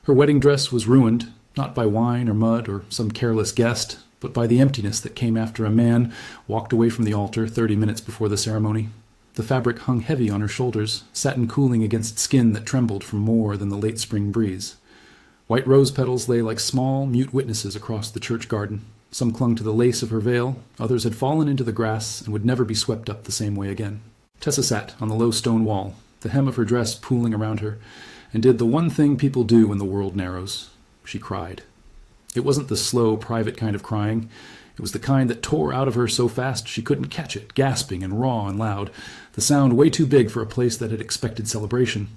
Her wedding dress was ruined, not by wine or mud or some careless guest, but by the emptiness that came after a man walked away from the altar 30 minutes before the ceremony. The fabric hung heavy on her shoulders, satin cooling against skin that trembled from more than the late spring breeze. White rose petals lay like small, mute witnesses across the church garden. Some clung to the lace of her veil, others had fallen into the grass and would never be swept up the same way again. Tessa sat on the low stone wall, the hem of her dress pooling around her, and did the one thing people do when the world narrows. She cried. It wasn't the slow, private kind of crying. It was the kind that tore out of her so fast she couldn't catch it, gasping and raw and loud, the sound way too big for a place that had expected celebration.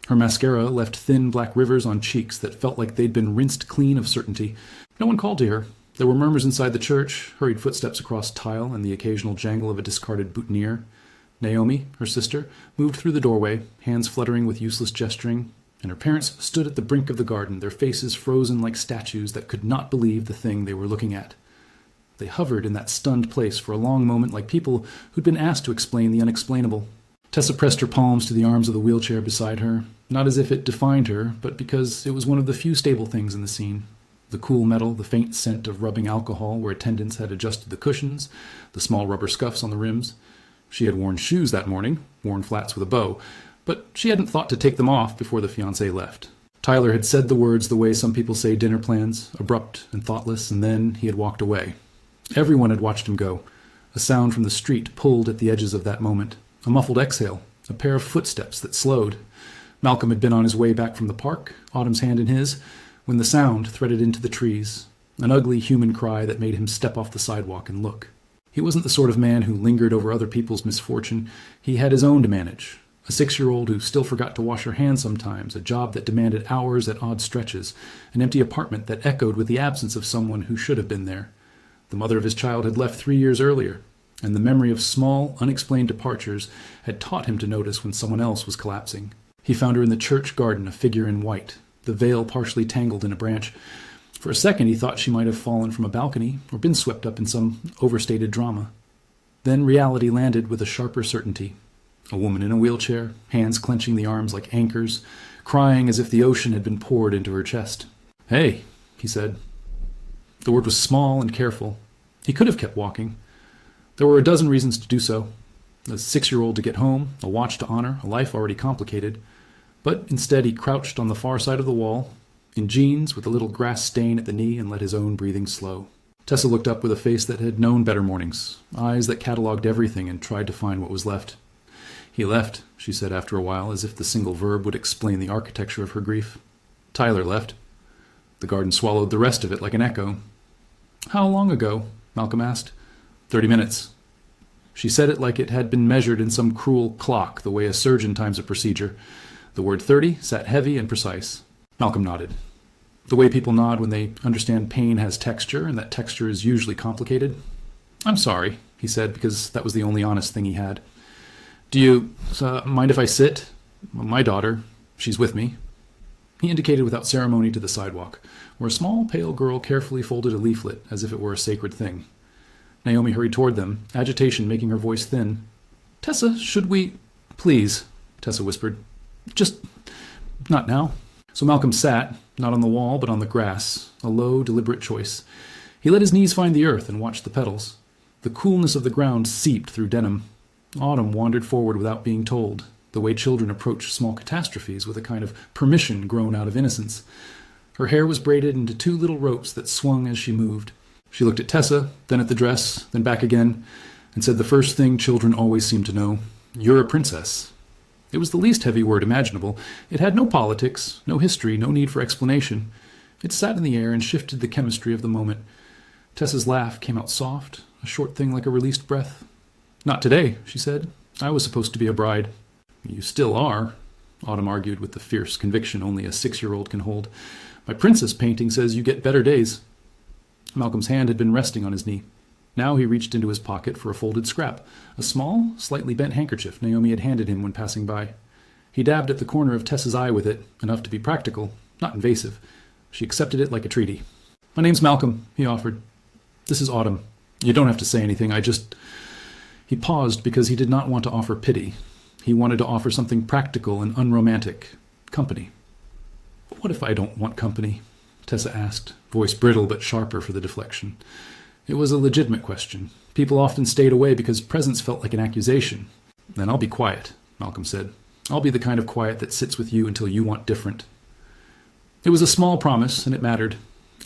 Her mascara left thin black rivers on cheeks that felt like they'd been rinsed clean of certainty. No one called to her. There were murmurs inside the church, hurried footsteps across tile, and the occasional jangle of a discarded boutonniere. Naomi, her sister, moved through the doorway, hands fluttering with useless gesturing, and her parents stood at the brink of the garden, their faces frozen like statues that could not believe the thing they were looking at. They hovered in that stunned place for a long moment like people who'd been asked to explain the unexplainable. Tessa pressed her palms to the arms of the wheelchair beside her, not as if it defined her, but because it was one of the few stable things in the scene. The cool metal, the faint scent of rubbing alcohol where attendants had adjusted the cushions, the small rubber scuffs on the rims. She had worn shoes that morning, worn flats with a bow, but she hadn't thought to take them off before the fiancé left. Tyler had said the words the way some people say dinner plans, abrupt and thoughtless, and then he had walked away. Everyone had watched him go. A sound from the street pulled at the edges of that moment. A muffled exhale, a pair of footsteps that slowed. Malcolm had been on his way back from the park, Autumn's hand in his, when the sound threaded into the trees, an ugly human cry that made him step off the sidewalk and look. He wasn't the sort of man who lingered over other people's misfortune. He had his own to manage. A 6-year-old who still forgot to wash her hands sometimes, a job that demanded hours at odd stretches, an empty apartment that echoed with the absence of someone who should have been there. The mother of his child had left 3 years earlier, and the memory of small, unexplained departures had taught him to notice when someone else was collapsing. He found her in the church garden, a figure in white, the veil partially tangled in a branch. For a second he thought she might have fallen from a balcony or been swept up in some overstated drama. Then reality landed with a sharper certainty. A woman in a wheelchair, hands clenching the arms like anchors, crying as if the ocean had been poured into her chest. "Hey," he said. The word was small and careful. He could have kept walking. There were a dozen reasons to do so. A 6-year-old to get home, a watch to honor, a life already complicated. But instead he crouched on the far side of the wall, in jeans with a little grass stain at the knee, and let his own breathing slow. Tessa looked up with a face that had known better mornings, eyes that catalogued everything and tried to find what was left. "He left," she said after a while, as if the single verb would explain the architecture of her grief. "Tyler left." The garden swallowed the rest of it like an echo. "How long ago?" Malcolm asked. 30 minutes. She said it like it had been measured in some cruel clock, the way a surgeon times a procedure. The word 30 sat heavy and precise. Malcolm nodded. The way people nod when they understand pain has texture, and that texture is usually complicated. "I'm sorry," he said, because that was the only honest thing he had. "Do you mind if I sit? My daughter, she's with me." He indicated without ceremony to the sidewalk, where a small, pale girl carefully folded a leaflet as if it were a sacred thing. Naomi hurried toward them, agitation making her voice thin. "Tessa, should we—" "Please," Tessa whispered. "Just not now." So Malcolm sat, not on the wall, but on the grass, a low, deliberate choice. He let his knees find the earth and watched the petals. The coolness of the ground seeped through denim. Autumn wandered forward without being told, the way children approach small catastrophes with a kind of permission grown out of innocence. Her hair was braided into 2 little ropes that swung as she moved. She looked at Tessa, then at the dress, then back again, and said the first thing children always seem to know: "You're a princess." It was the least heavy word imaginable. It had no politics, no history, no need for explanation. It sat in the air and shifted the chemistry of the moment. Tessa's laugh came out soft, a short thing like a released breath. "Not today," she said. "I was supposed to be a bride." "You still are," Autumn argued with the fierce conviction only a 6-year-old can hold. "My princess painting says you get better days." Malcolm's hand had been resting on his knee. Now he reached into his pocket for a folded scrap, a small, slightly bent handkerchief Naomi had handed him when passing by. He dabbed at the corner of Tessa's eye with it, enough to be practical, not invasive. She accepted it like a treaty. "My name's Malcolm," he offered. "This is Autumn. You don't have to say anything, I just—" He paused because he did not want to offer pity. He wanted to offer something practical and unromantic. Company. What if I don't want company? Tessa asked, voice brittle but sharper for the deflection. It was a legitimate question. People often stayed away because presence felt like an accusation. Then I'll be quiet, Malcolm said. I'll be the kind of quiet that sits with you until you want different. It was a small promise, and it mattered.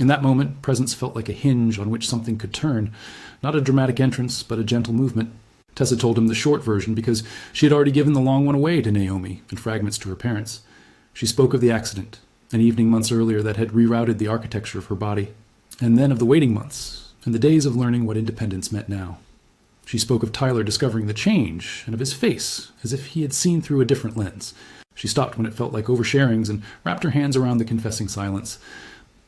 In that moment, presence felt like a hinge on which something could turn. Not a dramatic entrance, but a gentle movement. Tessa told him the short version because she had already given the long one away to Naomi and fragments to her parents. She spoke of the accident, an evening months earlier that had rerouted the architecture of her body, and then of the waiting months and the days of learning what independence meant now. She spoke of Tyler discovering the change and of his face, as if he had seen through a different lens. She stopped when it felt like oversharings and wrapped her hands around the confessing silence.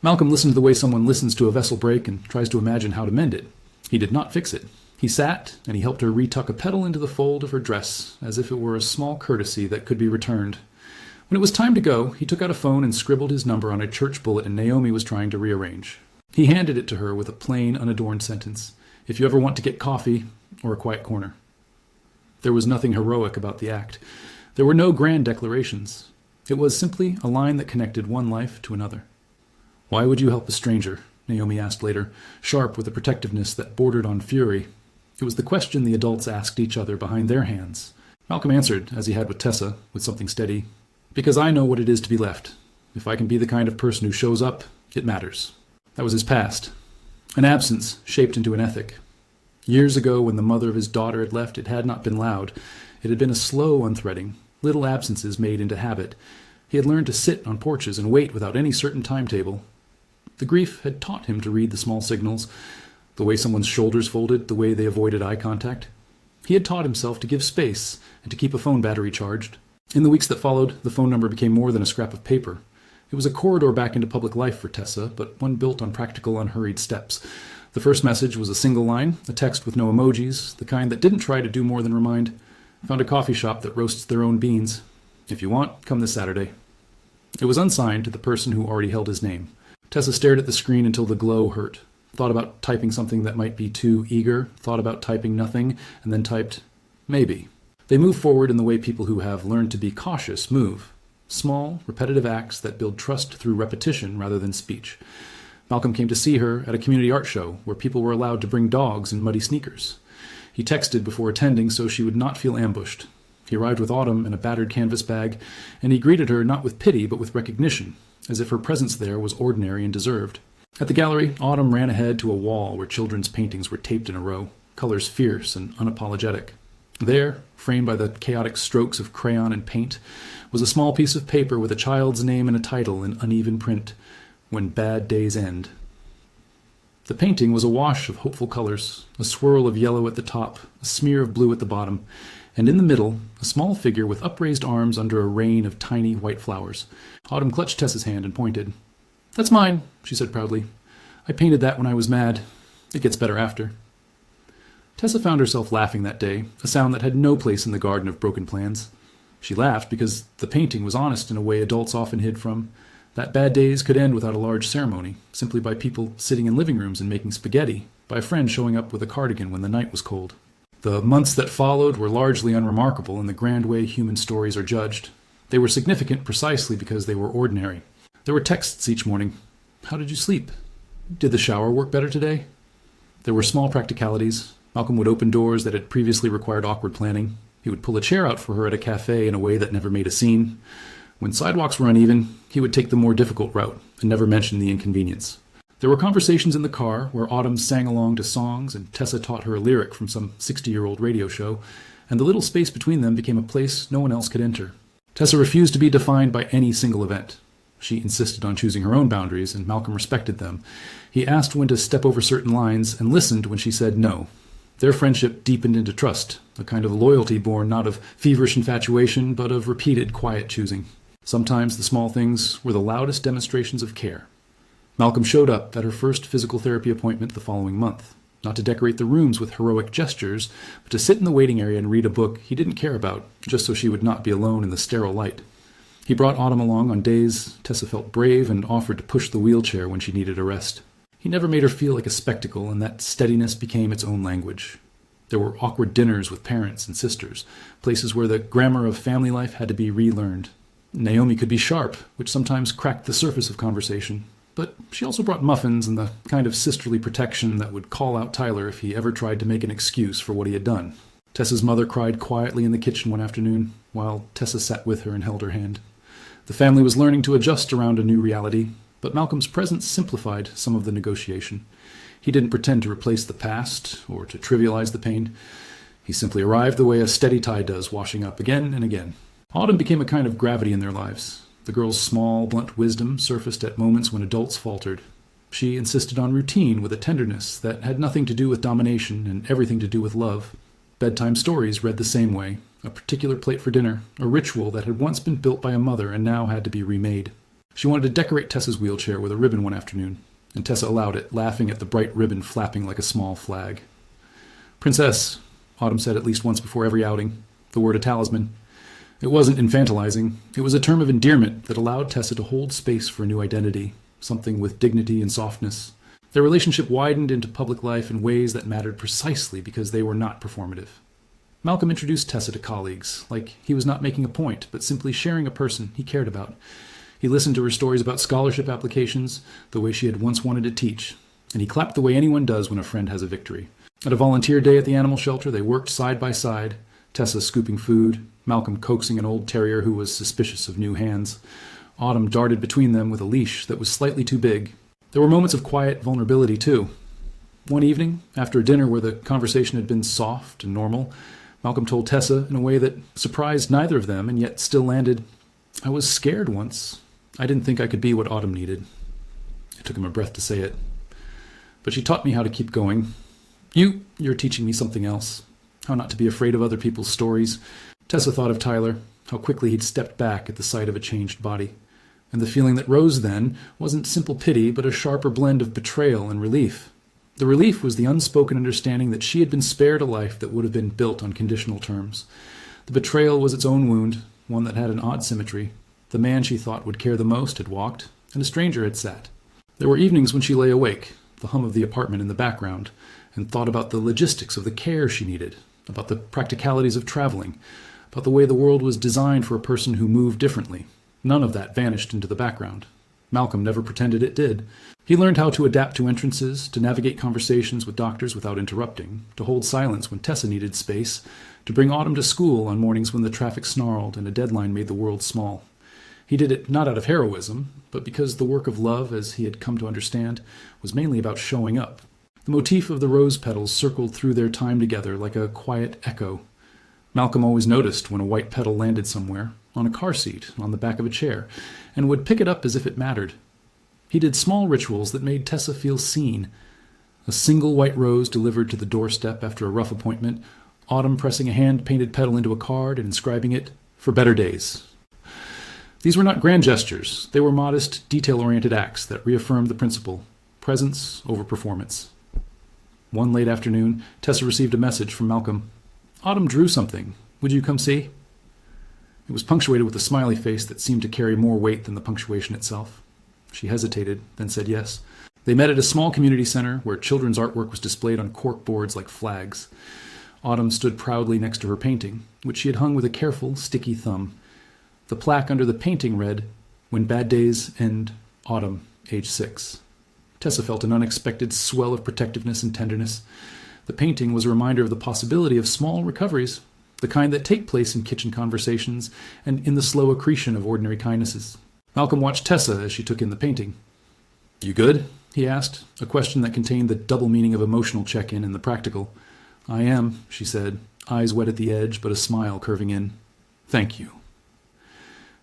Malcolm listened to the way someone listens to a vessel break and tries to imagine how to mend it. He did not fix it. He sat, and he helped her retuck a petal into the fold of her dress, as if it were a small courtesy that could be returned. When it was time to go, he took out a phone and scribbled his number on a church bulletin Naomi was trying to rearrange. He handed it to her with a plain, unadorned sentence. If you ever want to get coffee, or a quiet corner. There was nothing heroic about the act. There were no grand declarations. It was simply a line that connected one life to another. Why would you help a stranger? Naomi asked later, sharp with a protectiveness that bordered on fury. It was the question the adults asked each other behind their hands. Malcolm answered, as he had with Tessa, with something steady. Because I know what it is to be left. If I can be the kind of person who shows up, it matters. That was his past. An absence shaped into an ethic. Years ago, when the mother of his daughter had left, it had not been loud. It had been a slow unthreading, little absences made into habit. He had learned to sit on porches and wait without any certain timetable. The grief had taught him to read the small signals, the way someone's shoulders folded, the way they avoided eye contact. He had taught himself to give space and to keep a phone battery charged. In the weeks that followed, the phone number became more than a scrap of paper. It was a corridor back into public life for Tessa, but one built on practical, unhurried steps. The first message was a single line, a text with no emojis, the kind that didn't try to do more than remind. Found a coffee shop that roasts their own beans. If you want, come this Saturday. It was unsigned to the person who already held his name. Tessa stared at the screen until the glow hurt. Thought about typing something that might be too eager, thought about typing nothing, and then typed, maybe. They move forward in the way people who have learned to be cautious move. Small, repetitive acts that build trust through repetition rather than speech. Malcolm came to see her at a community art show where people were allowed to bring dogs in muddy sneakers. He texted before attending so she would not feel ambushed. He arrived with Autumn in a battered canvas bag, and he greeted her not with pity but with recognition, as if her presence there was ordinary and deserved. At the gallery, Autumn ran ahead to a wall where children's paintings were taped in a row, colors fierce and unapologetic. There, framed by the chaotic strokes of crayon and paint, was a small piece of paper with a child's name and a title in uneven print, When Bad Days End. The painting was a wash of hopeful colors, a swirl of yellow at the top, a smear of blue at the bottom, and in the middle, a small figure with upraised arms under a rain of tiny white flowers. Autumn clutched Tessa's hand and pointed. That's mine, she said proudly. I painted that when I was mad. It gets better after. Tessa found herself laughing that day, a sound that had no place in the garden of broken plans. She laughed because the painting was honest in a way adults often hid from. That bad days could end without a large ceremony, simply by people sitting in living rooms and making spaghetti, by a friend showing up with a cardigan when the night was cold. The months that followed were largely unremarkable in the grand way human stories are judged. They were significant precisely because they were ordinary. There were texts each morning. How did you sleep? Did the shower work better today? There were small practicalities. Malcolm would open doors that had previously required awkward planning. He would pull a chair out for her at a cafe in a way that never made a scene. When sidewalks were uneven, he would take the more difficult route and never mention the inconvenience. There were conversations in the car where Autumn sang along to songs and Tessa taught her a lyric from some 60-year-old radio show, and the little space between them became a place no one else could enter. Tessa refused to be defined by any single event. She insisted on choosing her own boundaries, and Malcolm respected them. He asked when to step over certain lines and listened when she said no. Their friendship deepened into trust, a kind of loyalty born not of feverish infatuation, but of repeated quiet choosing. Sometimes the small things were the loudest demonstrations of care. Malcolm showed up at her first physical therapy appointment the following month, not to decorate the rooms with heroic gestures, but to sit in the waiting area and read a book he didn't care about, just so she would not be alone in the sterile light. He brought Autumn along on days Tessa felt brave and offered to push the wheelchair when she needed a rest. He never made her feel like a spectacle, and that steadiness became its own language. There were awkward dinners with parents and sisters, places where the grammar of family life had to be relearned. Naomi could be sharp, which sometimes cracked the surface of conversation, but she also brought muffins and the kind of sisterly protection that would call out Tyler if he ever tried to make an excuse for what he had done. Tessa's mother cried quietly in the kitchen one afternoon, while Tessa sat with her and held her hand. The family was learning to adjust around a new reality, but Malcolm's presence simplified some of the negotiation. He didn't pretend to replace the past or to trivialize the pain. He simply arrived the way a steady tide does, washing up again and again. Autumn became a kind of gravity in their lives. The girl's small, blunt wisdom surfaced at moments when adults faltered. She insisted on routine with a tenderness that had nothing to do with domination and everything to do with love. Bedtime stories read the same way, a particular plate for dinner, a ritual that had once been built by a mother and now had to be remade. She wanted to decorate Tessa's wheelchair with a ribbon one afternoon, and Tessa allowed it, laughing at the bright ribbon flapping like a small flag. "Princess," Autumn said at least once before every outing, the word a talisman. It wasn't infantilizing. It was a term of endearment that allowed Tessa to hold space for a new identity, something with dignity and softness. Their relationship widened into public life in ways that mattered precisely because they were not performative. Malcolm introduced Tessa to colleagues, like he was not making a point, but simply sharing a person he cared about. He listened to her stories about scholarship applications, the way she had once wanted to teach, and he clapped the way anyone does when a friend has a victory. At a volunteer day at the animal shelter, they worked side by side, Tessa scooping food, Malcolm coaxing an old terrier who was suspicious of new hands. Autumn darted between them with a leash that was slightly too big. There were moments of quiet vulnerability, too. One evening, after a dinner where the conversation had been soft and normal, Malcolm told Tessa in a way that surprised neither of them and yet still landed, "I was scared once. I didn't think I could be what Autumn needed." It took him a breath to say it. "But she taught me how to keep going. You're teaching me something else. How not to be afraid of other people's stories." Tessa thought of Tyler, how quickly he'd stepped back at the sight of a changed body. And the feeling that rose then wasn't simple pity, but a sharper blend of betrayal and relief. The relief was the unspoken understanding that she had been spared a life that would have been built on conditional terms. The betrayal was its own wound, one that had an odd symmetry. The man she thought would care the most had walked, and a stranger had sat. There were evenings when she lay awake, the hum of the apartment in the background, and thought about the logistics of the care she needed, about the practicalities of traveling, about the way the world was designed for a person who moved differently. None of that vanished into the background. Malcolm never pretended it did. He learned how to adapt to entrances, to navigate conversations with doctors without interrupting, to hold silence when Tessa needed space, to bring Autumn to school on mornings when the traffic snarled and a deadline made the world small. He did it not out of heroism, but because the work of love, as he had come to understand, was mainly about showing up. The motif of the rose petals circled through their time together like a quiet echo. Malcolm always noticed when a white petal landed somewhere, on a car seat, on the back of a chair, and would pick it up as if it mattered. He did small rituals that made Tessa feel seen. A single white rose delivered to the doorstep after a rough appointment, Autumn pressing a hand-painted petal into a card and inscribing it, "For better days." These were not grand gestures. They were modest, detail-oriented acts that reaffirmed the principle, presence over performance. One late afternoon, Tessa received a message from Malcolm. "Autumn drew something. Would you come see?" It was punctuated with a smiley face that seemed to carry more weight than the punctuation itself. She hesitated, then said yes. They met at a small community center where children's artwork was displayed on cork boards like flags. Autumn stood proudly next to her painting, which she had hung with a careful, sticky thumb. The plaque under the painting read, "When Bad Days End, Autumn, age 6. Tessa felt an unexpected swell of protectiveness and tenderness. The painting was a reminder of the possibility of small recoveries, the kind that take place in kitchen conversations and in the slow accretion of ordinary kindnesses. Malcolm watched Tessa as she took in the painting. "You good?" he asked, a question that contained the double meaning of emotional check-in and the practical. "I am," she said, eyes wet at the edge, but a smile curving in. "Thank you."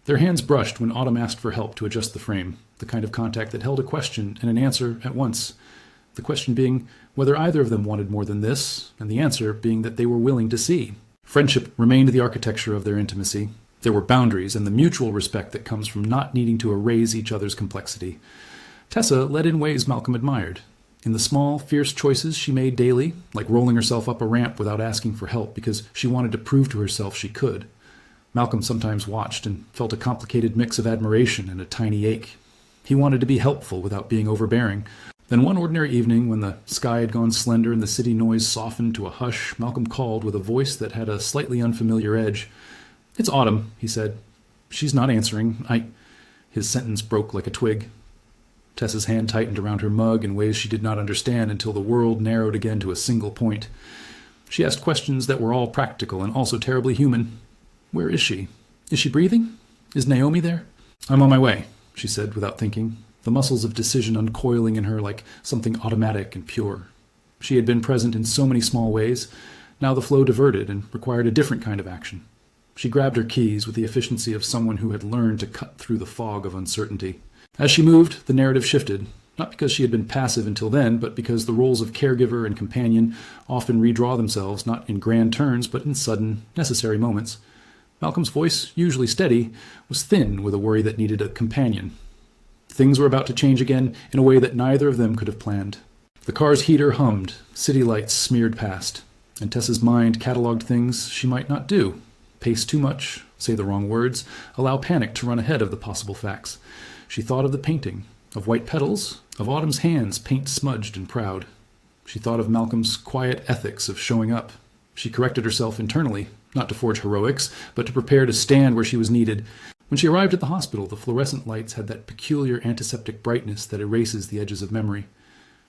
Their hands brushed when Autumn asked for help to adjust the frame, the kind of contact that held a question and an answer at once. The question being whether either of them wanted more than this, and the answer being that they were willing to see. Friendship remained the architecture of their intimacy. There were boundaries and the mutual respect that comes from not needing to erase each other's complexity. Tessa led in ways Malcolm admired. In the small, fierce choices she made daily, like rolling herself up a ramp without asking for help because she wanted to prove to herself she could. Malcolm sometimes watched and felt a complicated mix of admiration and a tiny ache. He wanted to be helpful without being overbearing. Then one ordinary evening, when the sky had gone slender and the city noise softened to a hush, Malcolm called with a voice that had a slightly unfamiliar edge. "It's Autumn," he said. She's not answering. His sentence broke like a twig. Tessa's hand tightened around her mug in ways she did not understand until the world narrowed again to a single point. She asked questions that were all practical and also terribly human. Where is she? Is she breathing? Is Naomi there? I'm on my way, she said without thinking, the muscles of decision uncoiling in her like something automatic and pure. She had been present in so many small ways. Now the flow diverted and required a different kind of action. She grabbed her keys with the efficiency of someone who had learned to cut through the fog of uncertainty. As she moved, the narrative shifted, not because she had been passive until then, but because the roles of caregiver and companion often redraw themselves not in grand turns, but in sudden, necessary moments. Malcolm's voice, usually steady, was thin with a worry that needed a companion. Things were about to change again in a way that neither of them could have planned. The car's heater hummed, city lights smeared past, and Tessa's mind catalogued things she might not do. Pace too much, say the wrong words, allow panic to run ahead of the possible facts. She thought of the painting, of white petals, of Autumn's hands paint-smudged and proud. She thought of Malcolm's quiet ethics of showing up. She corrected herself internally, not to forge heroics, but to prepare to stand where she was needed. When she arrived at the hospital, the fluorescent lights had that peculiar antiseptic brightness that erases the edges of memory.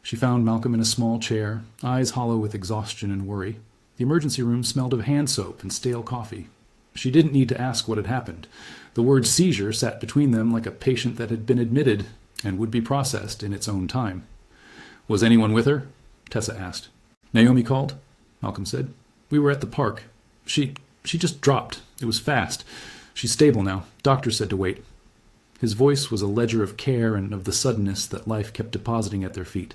She found Malcolm in a small chair, eyes hollow with exhaustion and worry. The emergency room smelled of hand soap and stale coffee. She didn't need to ask what had happened. The word seizure sat between them like a patient that had been admitted and would be processed in its own time. Was anyone with her? Tessa asked. Naomi called, Malcolm said. We were at the park. She just dropped. It was fast. She's stable now. Doctor said to wait. His voice was a ledger of care and of the suddenness that life kept depositing at their feet.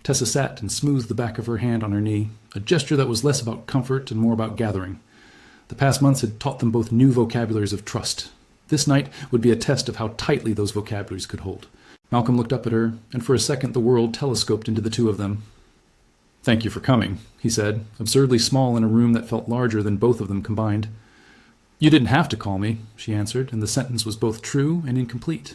Tessa sat and smoothed the back of her hand on her knee, a gesture that was less about comfort and more about gathering. The past months had taught them both new vocabularies of trust. This night would be a test of how tightly those vocabularies could hold. Malcolm looked up at her, and for a second the world telescoped into the two of them. Thank you for coming, he said, absurdly small in a room that felt larger than both of them combined. You didn't have to call me, she answered, and the sentence was both true and incomplete.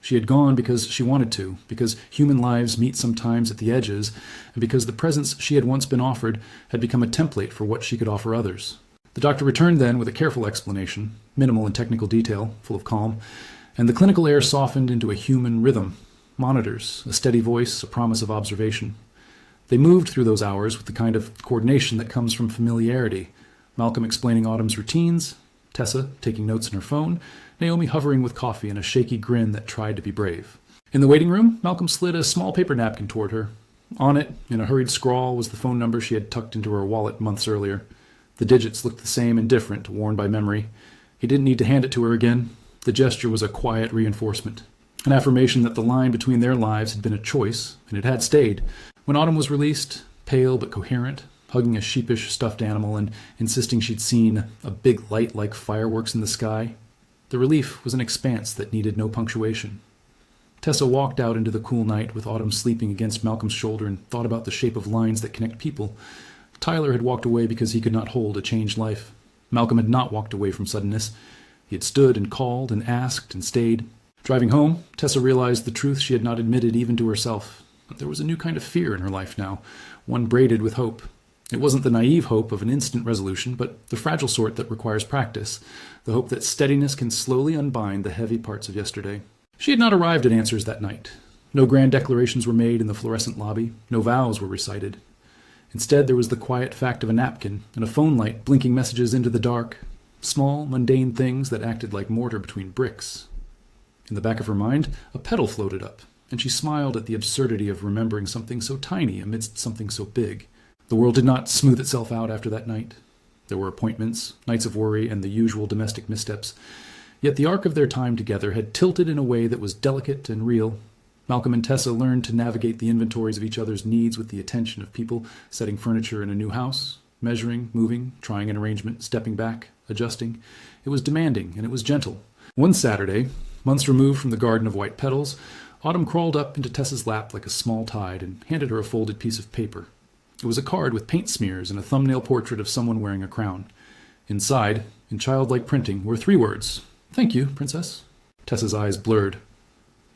She had gone because she wanted to, because human lives meet sometimes at the edges, and because the presence she had once been offered had become a template for what she could offer others. The doctor returned then with a careful explanation, minimal in technical detail, full of calm, and the clinical air softened into a human rhythm, monitors, a steady voice, a promise of observation. They moved through those hours with the kind of coordination that comes from familiarity, Malcolm explaining Autumn's routines, Tessa taking notes on her phone, Naomi hovering with coffee and a shaky grin that tried to be brave. In the waiting room, Malcolm slid a small paper napkin toward her. On it, in a hurried scrawl, was the phone number she had tucked into her wallet months earlier. The digits looked the same and different, worn by memory. He didn't need to hand it to her again. The gesture was a quiet reinforcement, an affirmation that the line between their lives had been a choice, and it had stayed. When Autumn was released, pale but coherent, hugging a sheepish stuffed animal and insisting she'd seen a big light like fireworks in the sky, the relief was an expanse that needed no punctuation. Tessa walked out into the cool night with Autumn sleeping against Malcolm's shoulder and thought about the shape of lines that connect people. Tyler had walked away because he could not hold a changed life. Malcolm had not walked away from suddenness. He had stood and called and asked and stayed. Driving home, Tessa realized the truth she had not admitted even to herself. There was a new kind of fear in her life now, one braided with hope. It wasn't the naive hope of an instant resolution, but the fragile sort that requires practice, the hope that steadiness can slowly unbind the heavy parts of yesterday. She had not arrived at answers that night. No grand declarations were made in the fluorescent lobby. No vows were recited. Instead, there was the quiet fact of a napkin and a phone light blinking messages into the dark, small, mundane things that acted like mortar between bricks. In the back of her mind, a petal floated up, and she smiled at the absurdity of remembering something so tiny amidst something so big. The world did not smooth itself out after that night. There were appointments, nights of worry, and the usual domestic missteps. Yet the arc of their time together had tilted in a way that was delicate and real. Malcolm and Tessa learned to navigate the inventories of each other's needs with the attention of people setting furniture in a new house, measuring, moving, trying an arrangement, stepping back, adjusting. It was demanding, and it was gentle. One Saturday, months removed from the garden of white petals, Autumn crawled up into Tessa's lap like a small tide and handed her a folded piece of paper. It was a card with paint smears and a thumbnail portrait of someone wearing a crown. Inside, in childlike printing, were 3 words. "Thank you, Princess." Tessa's eyes blurred.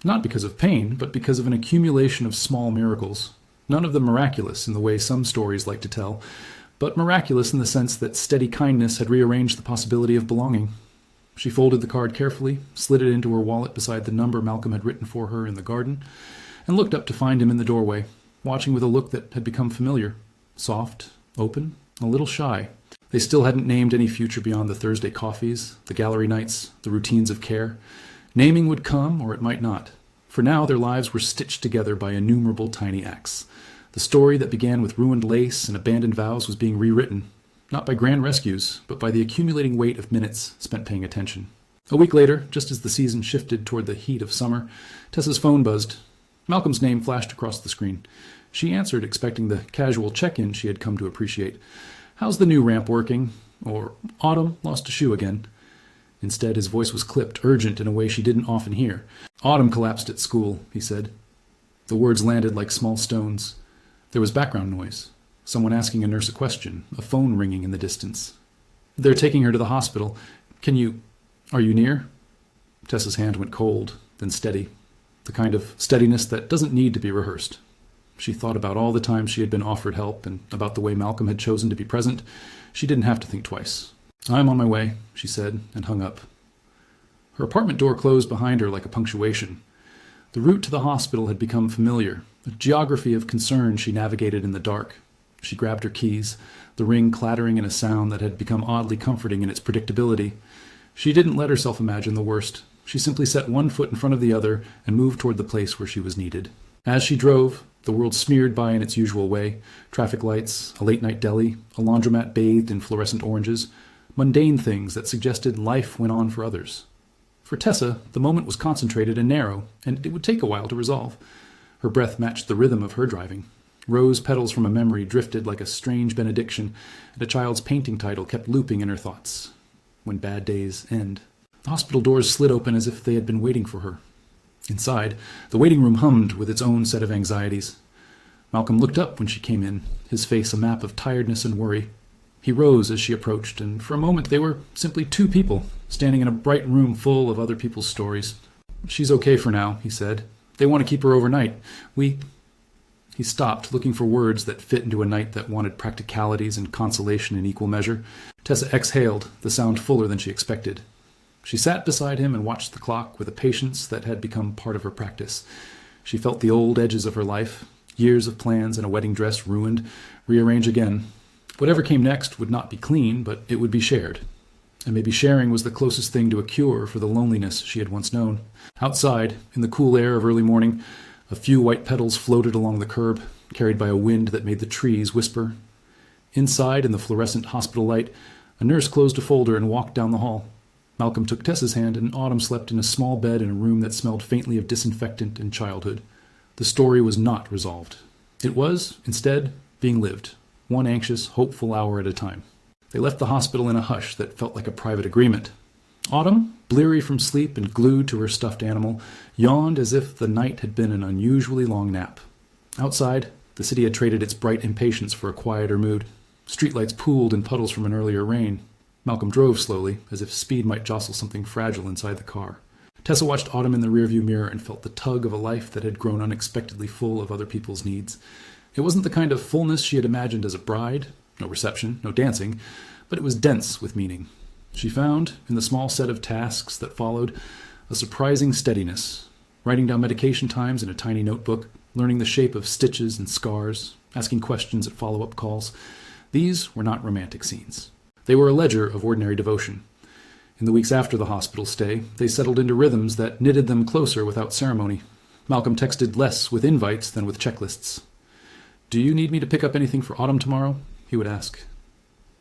Not because of pain, but because of an accumulation of small miracles. None of them miraculous in the way some stories like to tell, but miraculous in the sense that steady kindness had rearranged the possibility of belonging. She folded the card carefully, slid it into her wallet beside the number Malcolm had written for her in the garden, and looked up to find him in the doorway, watching with a look that had become familiar. Soft, open, a little shy. They still hadn't named any future beyond the Thursday coffees, the gallery nights, the routines of care. Naming would come, or it might not. For now, their lives were stitched together by innumerable tiny acts. The story that began with ruined lace and abandoned vows was being rewritten, not by grand rescues, but by the accumulating weight of minutes spent paying attention. A week later, just as the season shifted toward the heat of summer, Tessa's phone buzzed. Malcolm's name flashed across the screen. She answered, expecting the casual check-in she had come to appreciate. "How's the new ramp working?" Or, "Autumn lost a shoe again." Instead, his voice was clipped, urgent in a way she didn't often hear. "Autumn collapsed at school," he said. The words landed like small stones. There was background noise. Someone asking a nurse a question, a phone ringing in the distance. "They're taking her to the hospital. Are you near?" Tessa's hand went cold, then steady. The kind of steadiness that doesn't need to be rehearsed. She thought about all the times she had been offered help and about the way Malcolm had chosen to be present. She didn't have to think twice. "I'm on my way," she said, and hung up. Her apartment door closed behind her like a punctuation. The route to the hospital had become familiar, a geography of concern she navigated in the dark. She grabbed her keys, the ring clattering in a sound that had become oddly comforting in its predictability. She didn't let herself imagine the worst. She simply set one foot in front of the other and moved toward the place where she was needed. As she drove, the world smeared by in its usual way. Traffic lights, a late-night deli, a laundromat bathed in fluorescent oranges. Mundane things that suggested life went on for others. For Tessa, the moment was concentrated and narrow, and it would take a while to resolve. Her breath matched the rhythm of her driving. Rose petals from a memory drifted like a strange benediction, and a child's painting title kept looping in her thoughts. When bad days end. The hospital doors slid open as if they had been waiting for her. Inside, the waiting room hummed with its own set of anxieties. Malcolm looked up when she came in, his face a map of tiredness and worry. He rose as she approached, and for a moment they were simply two people, standing in a bright room full of other people's stories. "She's okay for now," he said. "They want to keep her overnight. He stopped, looking for words that fit into a night that wanted practicalities and consolation in equal measure. Tessa exhaled, the sound fuller than she expected. She sat beside him and watched the clock with a patience that had become part of her practice. She felt the old edges of her life, years of plans and a wedding dress ruined, rearrange again. Whatever came next would not be clean, but it would be shared. And maybe sharing was the closest thing to a cure for the loneliness she had once known. Outside, in the cool air of early morning, a few white petals floated along the curb, carried by a wind that made the trees whisper. Inside, in the fluorescent hospital light, a nurse closed a folder and walked down the hall. Malcolm took Tessa's hand, and Autumn slept in a small bed in a room that smelled faintly of disinfectant and childhood. The story was not resolved. It was, instead, being lived, one anxious, hopeful hour at a time. They left the hospital in a hush that felt like a private agreement. Autumn, bleary from sleep and glued to her stuffed animal, yawned as if the night had been an unusually long nap. Outside, the city had traded its bright impatience for a quieter mood. Streetlights pooled in puddles from an earlier rain. Malcolm drove slowly, as if speed might jostle something fragile inside the car. Tessa watched Autumn in the rearview mirror and felt the tug of a life that had grown unexpectedly full of other people's needs. It wasn't the kind of fullness she had imagined as a bride, no reception, no dancing, but it was dense with meaning. She found, in the small set of tasks that followed, a surprising steadiness, writing down medication times in a tiny notebook, learning the shape of stitches and scars, asking questions at follow-up calls. These were not romantic scenes. They were a ledger of ordinary devotion. In the weeks after the hospital stay, they settled into rhythms that knitted them closer without ceremony. Malcolm texted less with invites than with checklists. "Do you need me to pick up anything for Autumn tomorrow?" he would ask.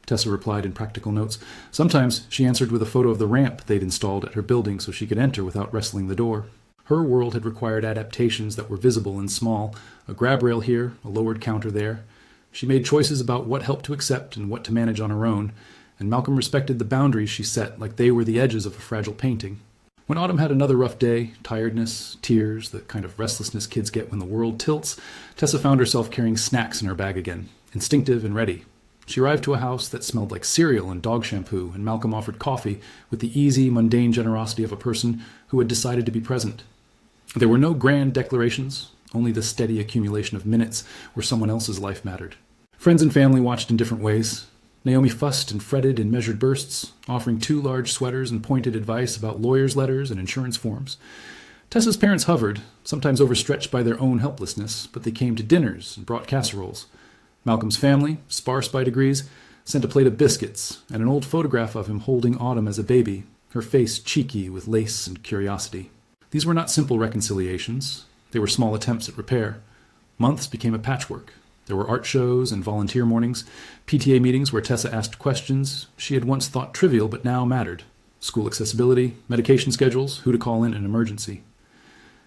Tessa replied in practical notes. Sometimes she answered with a photo of the ramp they'd installed at her building so she could enter without wrestling the door. Her world had required adaptations that were visible and small, a grab rail here, a lowered counter there. She made choices about what helped to accept and what to manage on her own, and Malcolm respected the boundaries she set like they were the edges of a fragile painting. When Autumn had another rough day, tiredness, tears, the kind of restlessness kids get when the world tilts, Tessa found herself carrying snacks in her bag again, instinctive and ready. She arrived to a house that smelled like cereal and dog shampoo, and Malcolm offered coffee with the easy, mundane generosity of a person who had decided to be present. There were no grand declarations, only the steady accumulation of minutes where someone else's life mattered. Friends and family watched in different ways. Naomi fussed and fretted in measured bursts, offering 2 large sweaters and pointed advice about lawyers' letters and insurance forms. Tessa's parents hovered, sometimes overstretched by their own helplessness, but they came to dinners and brought casseroles. Malcolm's family, sparse by degrees, sent a plate of biscuits and an old photograph of him holding Autumn as a baby, her face cheeky with lace and curiosity. These were not simple reconciliations. They were small attempts at repair. Months became a patchwork. There were art shows and volunteer mornings, PTA meetings where Tessa asked questions she had once thought trivial but now mattered. School accessibility, medication schedules, who to call in an emergency.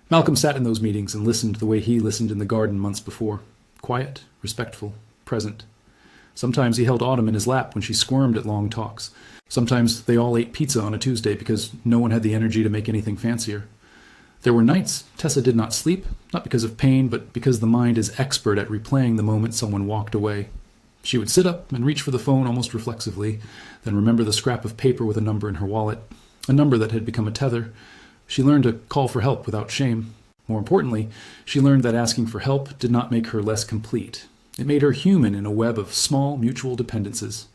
Malcolm sat in those meetings and listened the way he listened in the garden months before. Quiet, respectful, present. Sometimes he held Autumn in his lap when she squirmed at long talks. Sometimes they all ate pizza on a Tuesday because no one had the energy to make anything fancier. There were nights Tessa did not sleep, not because of pain, but because the mind is expert at replaying the moment someone walked away. She would sit up and reach for the phone almost reflexively, then remember the scrap of paper with a number in her wallet, a number that had become a tether. She learned to call for help without shame. More importantly, she learned that asking for help did not make her less complete. It made her human in a web of small mutual dependences.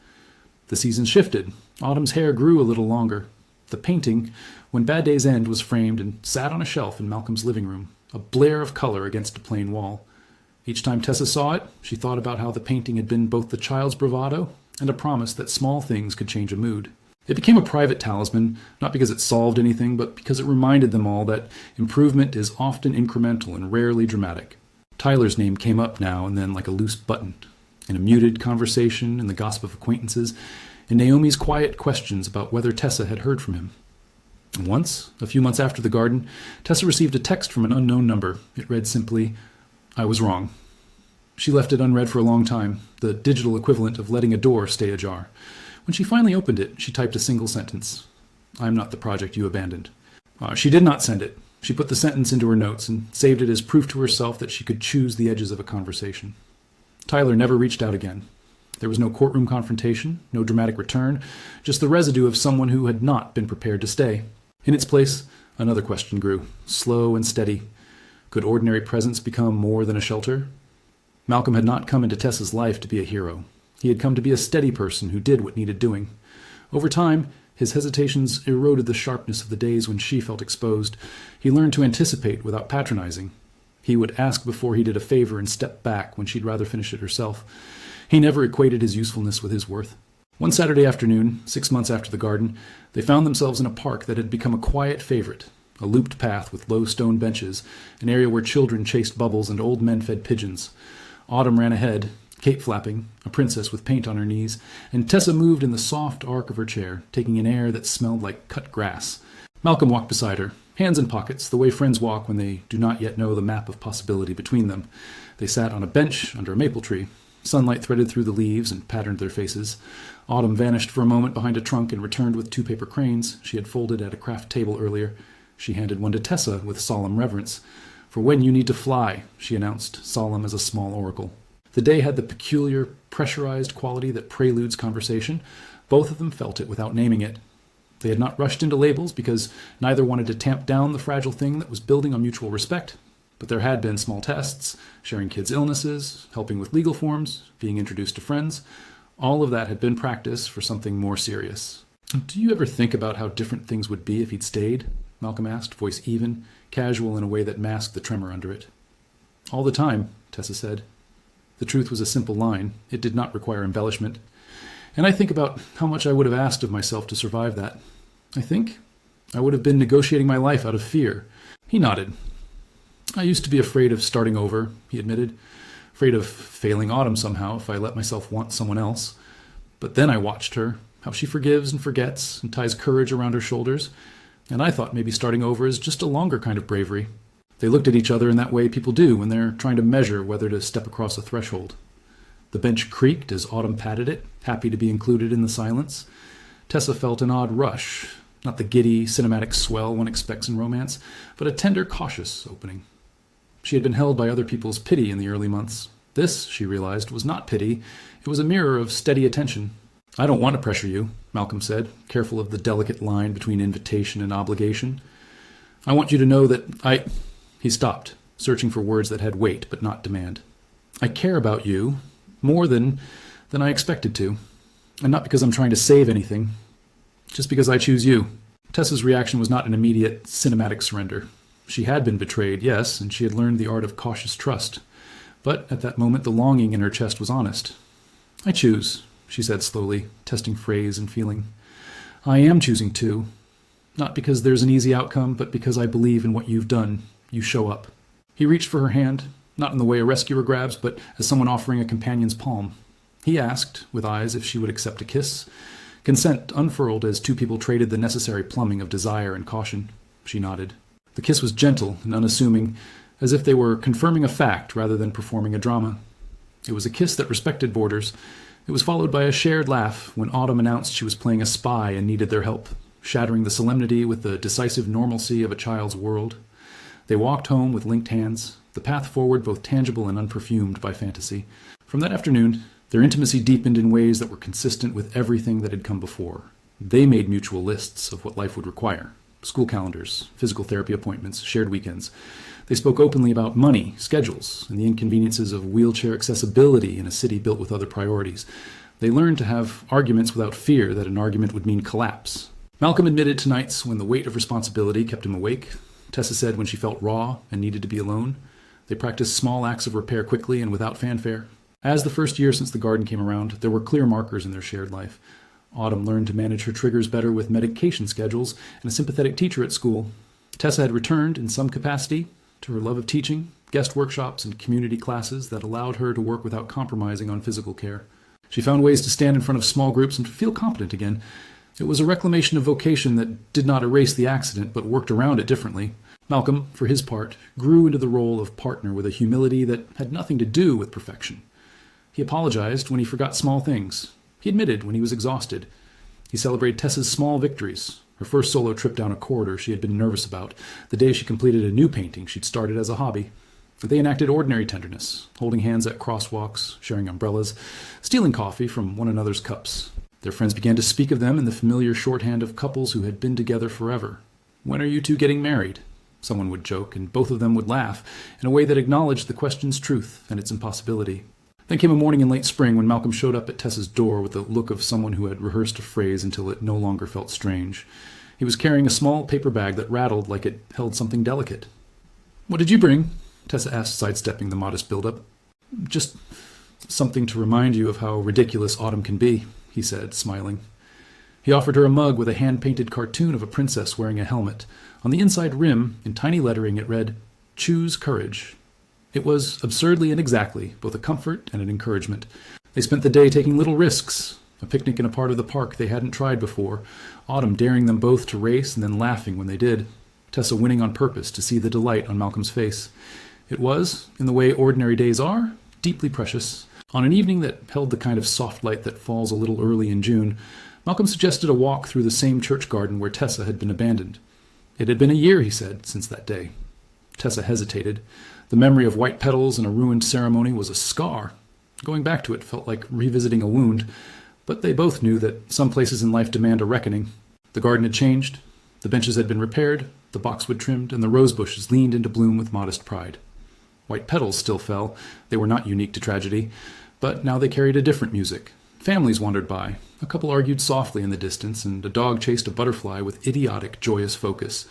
The season shifted. Autumn's hair grew a little longer. The painting, When Bad Days End, was framed and sat on a shelf in Malcolm's living room, a blare of color against a plain wall. Each time Tessa saw it, she thought about how the painting had been both the child's bravado and a promise that small things could change a mood. It became a private talisman, not because it solved anything, but because it reminded them all that improvement is often incremental and rarely dramatic. Tyler's name came up now and then like a loose button, in a muted conversation, in the gossip of acquaintances, in Naomi's quiet questions about whether Tessa had heard from him. And once, a few months after the garden, Tessa received a text from an unknown number. It read simply, "I was wrong." She left it unread for a long time, the digital equivalent of letting a door stay ajar. When she finally opened it, she typed a single sentence. "I'm not the project you abandoned." She did not send it. She put the sentence into her notes and saved it as proof to herself that she could choose the edges of a conversation. Tyler never reached out again. There was no courtroom confrontation, no dramatic return, just the residue of someone who had not been prepared to stay. In its place, another question grew, slow and steady. Could ordinary presence become more than a shelter? Malcolm had not come into Tessa's life to be a hero. He had come to be a steady person who did what needed doing. Over time, his hesitations eroded the sharpness of the days when she felt exposed. He learned to anticipate without patronizing. He would ask before he did a favor and step back when she'd rather finish it herself. He never equated his usefulness with his worth. One Saturday afternoon, 6 months after the garden, they found themselves in a park that had become a quiet favorite, a looped path with low stone benches, an area where children chased bubbles and old men fed pigeons. Autumn ran ahead, cape flapping, a princess with paint on her knees, and Tessa moved in the soft arc of her chair, taking an air that smelled like cut grass. Malcolm walked beside her, hands in pockets, the way friends walk when they do not yet know the map of possibility between them. They sat on a bench under a maple tree. Sunlight threaded through the leaves and patterned their faces. Autumn vanished for a moment behind a trunk and returned with 2 paper cranes she had folded at a craft table earlier. She handed one to Tessa with solemn reverence. "For when you need to fly," she announced, solemn as a small oracle. The day had the peculiar, pressurized quality that preludes conversation. Both of them felt it without naming it. They had not rushed into labels because neither wanted to tamp down the fragile thing that was building on mutual respect. But there had been small tests, sharing kids' illnesses, helping with legal forms, being introduced to friends. All of that had been practice for something more serious. "Do you ever think about how different things would be if he'd stayed?" Malcolm asked, voice even, casual in a way that masked the tremor under it. "All the time," Tessa said. The truth was a simple line. It did not require embellishment. "And I think about how much I would have asked of myself to survive that. I think I would have been negotiating my life out of fear." He nodded. "I used to be afraid of starting over," he admitted. "Afraid of failing Autumn somehow if I let myself want someone else. But then I watched her, how she forgives and forgets and ties courage around her shoulders, and I thought maybe starting over is just a longer kind of bravery." They looked at each other in that way people do when they're trying to measure whether to step across a threshold. The bench creaked as Autumn patted it, happy to be included in the silence. Tessa felt an odd rush, not the giddy, cinematic swell one expects in romance, but a tender, cautious opening. She had been held by other people's pity in the early months. This, she realized, was not pity. It was a mirror of steady attention. "I don't want to pressure you," Malcolm said, careful of the delicate line between invitation and obligation. "I want you to know that He stopped, searching for words that had weight but not demand. "I care about you more than I expected to. And not because I'm trying to save anything, just because I choose you. Tessa's reaction was not an immediate, cinematic surrender. She had been betrayed, yes, and she had learned the art of cautious trust. But at that moment, the longing in her chest was honest. I choose, she said slowly, testing phrase and feeling. I am choosing too. Not because there's an easy outcome, but because I believe in what you've done. You show up. He reached for her hand, not in the way a rescuer grabs, but as someone offering a companion's palm. He asked, with eyes, if she would accept a kiss. Consent unfurled as two people traded the necessary plumbing of desire and caution. She nodded. The kiss was gentle and unassuming, as if they were confirming a fact rather than performing a drama. It was a kiss that respected borders. It was followed by a shared laugh when Autumn announced she was playing a spy and needed their help, shattering the solemnity with the decisive normalcy of a child's world. They walked home with linked hands, the path forward both tangible and unperfumed by fantasy. From that afternoon, their intimacy deepened in ways that were consistent with everything that had come before. They made mutual lists of what life would require. School calendars, physical therapy appointments, shared weekends. They spoke openly about money, schedules, and the inconveniences of wheelchair accessibility in a city built with other priorities. They learned to have arguments without fear that an argument would mean collapse. Malcolm admitted to nights when the weight of responsibility kept him awake. Tessa said when she felt raw and needed to be alone. They practiced small acts of repair quickly and without fanfare. As the first year since the garden came around, there were clear markers in their shared life. Autumn learned to manage her triggers better with medication schedules and a sympathetic teacher at school. Tessa had returned, in some capacity, to her love of teaching, guest workshops, and community classes that allowed her to work without compromising on physical care. She found ways to stand in front of small groups and feel competent again. It was a reclamation of vocation that did not erase the accident, but worked around it differently. Malcolm, for his part, grew into the role of partner with a humility that had nothing to do with perfection. He apologized when he forgot small things. He admitted when he was exhausted. He celebrated Tessa's small victories, her first solo trip down a corridor she had been nervous about, the day she completed a new painting she'd started as a hobby. They enacted ordinary tenderness, holding hands at crosswalks, sharing umbrellas, stealing coffee from one another's cups. Their friends began to speak of them in the familiar shorthand of couples who had been together forever. "When are you two getting married?" someone would joke, and both of them would laugh in a way that acknowledged the question's truth and its impossibility. Then came a morning in late spring when Malcolm showed up at Tessa's door with the look of someone who had rehearsed a phrase until it no longer felt strange. He was carrying a small paper bag that rattled like it held something delicate. "What did you bring?" Tessa asked, sidestepping the modest build-up. "Just something to remind you of how ridiculous autumn can be," he said, smiling. He offered her a mug with a hand-painted cartoon of a princess wearing a helmet. On the inside rim, in tiny lettering, it read, "Choose courage." It was, absurdly and exactly, both a comfort and an encouragement. They spent the day taking little risks, a picnic in a part of the park they hadn't tried before, Autumn daring them both to race and then laughing when they did, Tessa winning on purpose to see the delight on Malcolm's face. It was, in the way ordinary days are, deeply precious. On an evening that held the kind of soft light that falls a little early in June, Malcolm suggested a walk through the same church garden where Tessa had been abandoned. It had been a year, he said, since that day. Tessa hesitated. The memory of white petals and a ruined ceremony was a scar. Going back to it felt like revisiting a wound, but they both knew that some places in life demand a reckoning. The garden had changed, the benches had been repaired, the boxwood trimmed, and the rose bushes leaned into bloom with modest pride. White petals still fell. They were not unique to tragedy, but now they carried a different music. Families wandered by. A couple argued softly in the distance, and a dog chased a butterfly with idiotic, joyous focus.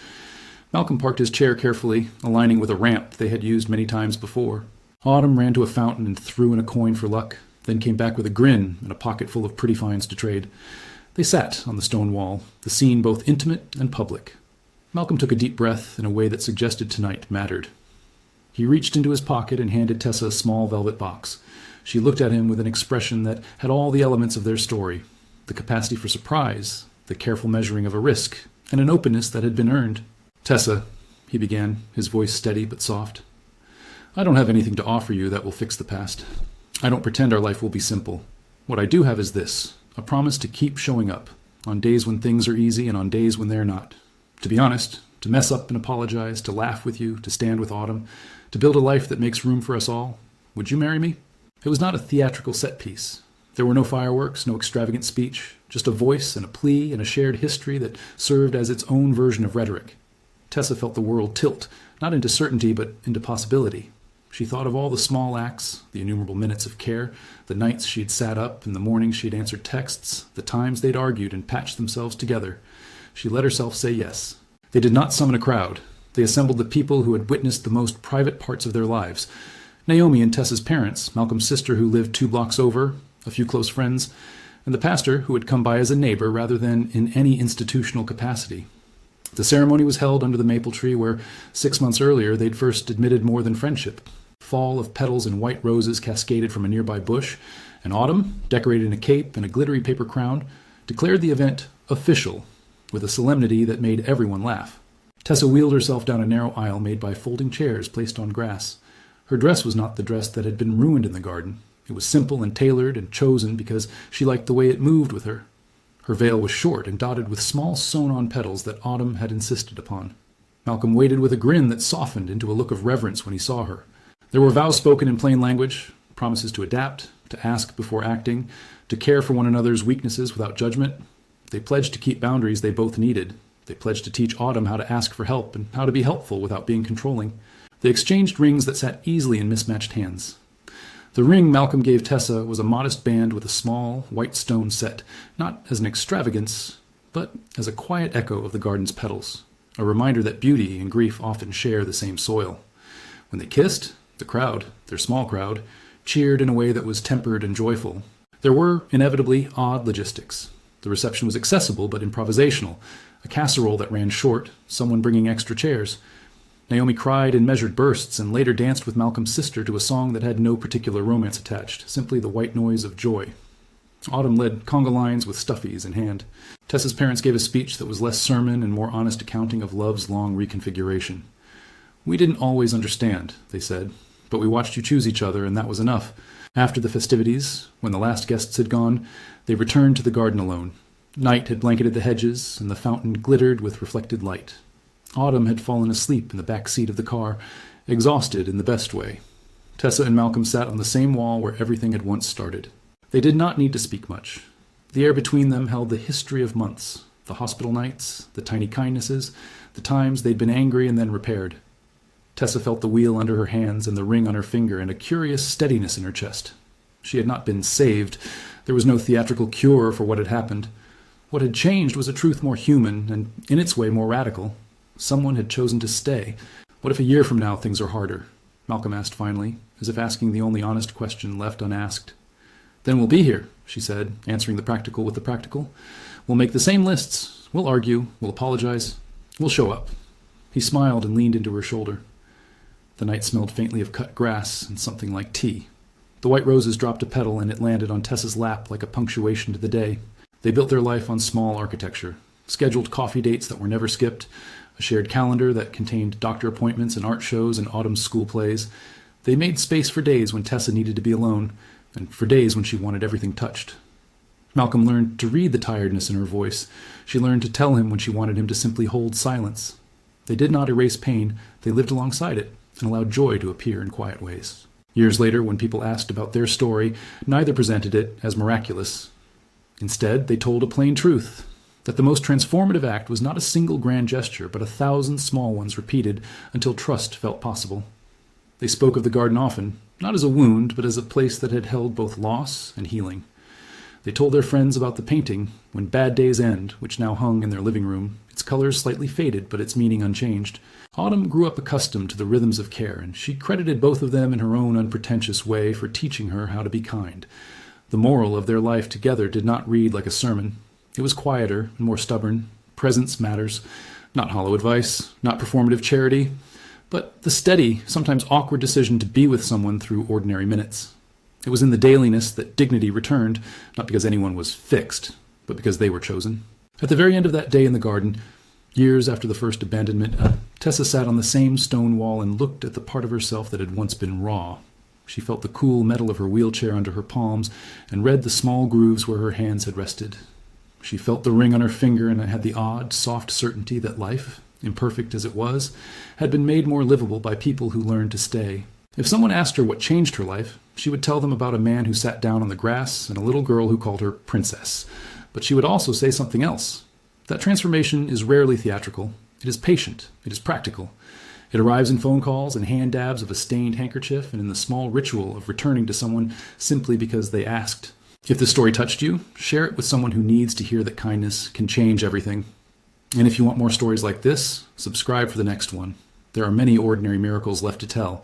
Malcolm parked his chair carefully, aligning with a ramp they had used many times before. Autumn ran to a fountain and threw in a coin for luck, then came back with a grin and a pocket full of pretty finds to trade. They sat on the stone wall, the scene both intimate and public. Malcolm took a deep breath in a way that suggested tonight mattered. He reached into his pocket and handed Tessa a small velvet box. She looked at him with an expression that had all the elements of their story, the capacity for surprise, the careful measuring of a risk, and an openness that had been earned. "Tessa," he began, his voice steady but soft, "I don't have anything to offer you that will fix the past. I don't pretend our life will be simple. What I do have is this, a promise to keep showing up, on days when things are easy and on days when they're not. To be honest, to mess up and apologize, to laugh with you, to stand with Autumn, to build a life that makes room for us all. Would you marry me?" It was not a theatrical set piece. There were no fireworks, no extravagant speech, just a voice and a plea and a shared history that served as its own version of rhetoric. Tessa felt the world tilt, not into certainty but into possibility. She thought of all the small acts, the innumerable minutes of care, the nights she'd sat up and the mornings she'd answered texts, the times they'd argued and patched themselves together. She let herself say yes. They did not summon a crowd. They assembled the people who had witnessed the most private parts of their lives. Naomi and Tessa's parents, Malcolm's sister who lived 2 blocks over, a few close friends, and the pastor who had come by as a neighbor rather than in any institutional capacity. The ceremony was held under the maple tree where 6 months earlier they'd first admitted more than friendship. Fall of petals and white roses cascaded from a nearby bush, and Autumn, decorated in a cape and a glittery paper crown, declared the event official with a solemnity that made everyone laugh. Tessa wheeled herself down a narrow aisle made by folding chairs placed on grass. Her dress was not the dress that had been ruined in the garden. It was simple and tailored and chosen because she liked the way it moved with her. Her veil was short and dotted with small sewn-on petals that Autumn had insisted upon. Malcolm waited with a grin that softened into a look of reverence when he saw her. There were vows spoken in plain language, promises to adapt, to ask before acting, to care for one another's weaknesses without judgment. They pledged to keep boundaries they both needed. They pledged to teach Autumn how to ask for help and how to be helpful without being controlling. They exchanged rings that sat easily in mismatched hands. The ring Malcolm gave Tessa was a modest band with a small, white stone set, not as an extravagance, but as a quiet echo of the garden's petals, a reminder that beauty and grief often share the same soil. When they kissed, the crowd, their small crowd, cheered in a way that was tempered and joyful. There were, inevitably, odd logistics. The reception was accessible but improvisational, a casserole that ran short, someone bringing extra chairs. Naomi cried in measured bursts and later danced with Malcolm's sister to a song that had no particular romance attached, simply the white noise of joy. Autumn led conga lines with stuffies in hand. Tessa's parents gave a speech that was less sermon and more honest accounting of love's long reconfiguration. "We didn't always understand," they said, "but we watched you choose each other, and that was enough." After the festivities, when the last guests had gone, they returned to the garden alone. Night had blanketed the hedges, and the fountain glittered with reflected light. Autumn had fallen asleep in the back seat of the car, exhausted in the best way. Tessa and Malcolm sat on the same wall where everything had once started. They did not need to speak much. The air between them held the history of months, the hospital nights, the tiny kindnesses, the times they'd been angry and then repaired. Tessa felt the wheel under her hands and the ring on her finger and a curious steadiness in her chest. She had not been saved. There was no theatrical cure for what had happened. What had changed was a truth more human and, in its way, more radical. Someone had chosen to stay. What if a year from now things are harder? Malcolm asked finally, as if asking the only honest question left unasked. "Then we'll be here," she said, answering the practical with the practical. "We'll make the same lists. We'll argue. We'll apologize. We'll show up." He smiled and leaned into her shoulder. The night smelled faintly of cut grass and something like tea. The white roses dropped a petal and it landed on Tessa's lap like a punctuation to the day. They built their life on small architecture, scheduled coffee dates that were never skipped, a shared calendar that contained doctor appointments and art shows and autumn school plays. They made space for days when Tessa needed to be alone, and for days when she wanted everything touched. Malcolm learned to read the tiredness in her voice. She learned to tell him when she wanted him to simply hold silence. They did not erase pain, they lived alongside it, and allowed joy to appear in quiet ways. Years later, when people asked about their story, neither presented it as miraculous. Instead, they told a plain truth, that the most transformative act was not a single grand gesture, but 1,000 small ones repeated until trust felt possible. They spoke of the garden often, not as a wound, but as a place that had held both loss and healing. They told their friends about the painting, When Bad Days End, which now hung in their living room, its colors slightly faded, but its meaning unchanged. Autumn grew up accustomed to the rhythms of care, and she credited both of them in her own unpretentious way for teaching her how to be kind. The moral of their life together did not read like a sermon. It was quieter and more stubborn. Presence matters. Not hollow advice, not performative charity, but the steady, sometimes awkward decision to be with someone through ordinary minutes. It was in the dailiness that dignity returned, not because anyone was fixed, but because they were chosen. At the very end of that day in the garden, years after the first abandonment, Tessa sat on the same stone wall and looked at the part of herself that had once been raw. She felt the cool metal of her wheelchair under her palms and read the small grooves where her hands had rested. She felt the ring on her finger and had the odd, soft certainty that life, imperfect as it was, had been made more livable by people who learned to stay. If someone asked her what changed her life, she would tell them about a man who sat down on the grass and a little girl who called her princess. But she would also say something else. That transformation is rarely theatrical. It is patient. It is practical. It arrives in phone calls and hand dabs of a stained handkerchief and in the small ritual of returning to someone simply because they asked. If this story touched you, share it with someone who needs to hear that kindness can change everything. And if you want more stories like this, subscribe for the next one. There are many ordinary miracles left to tell,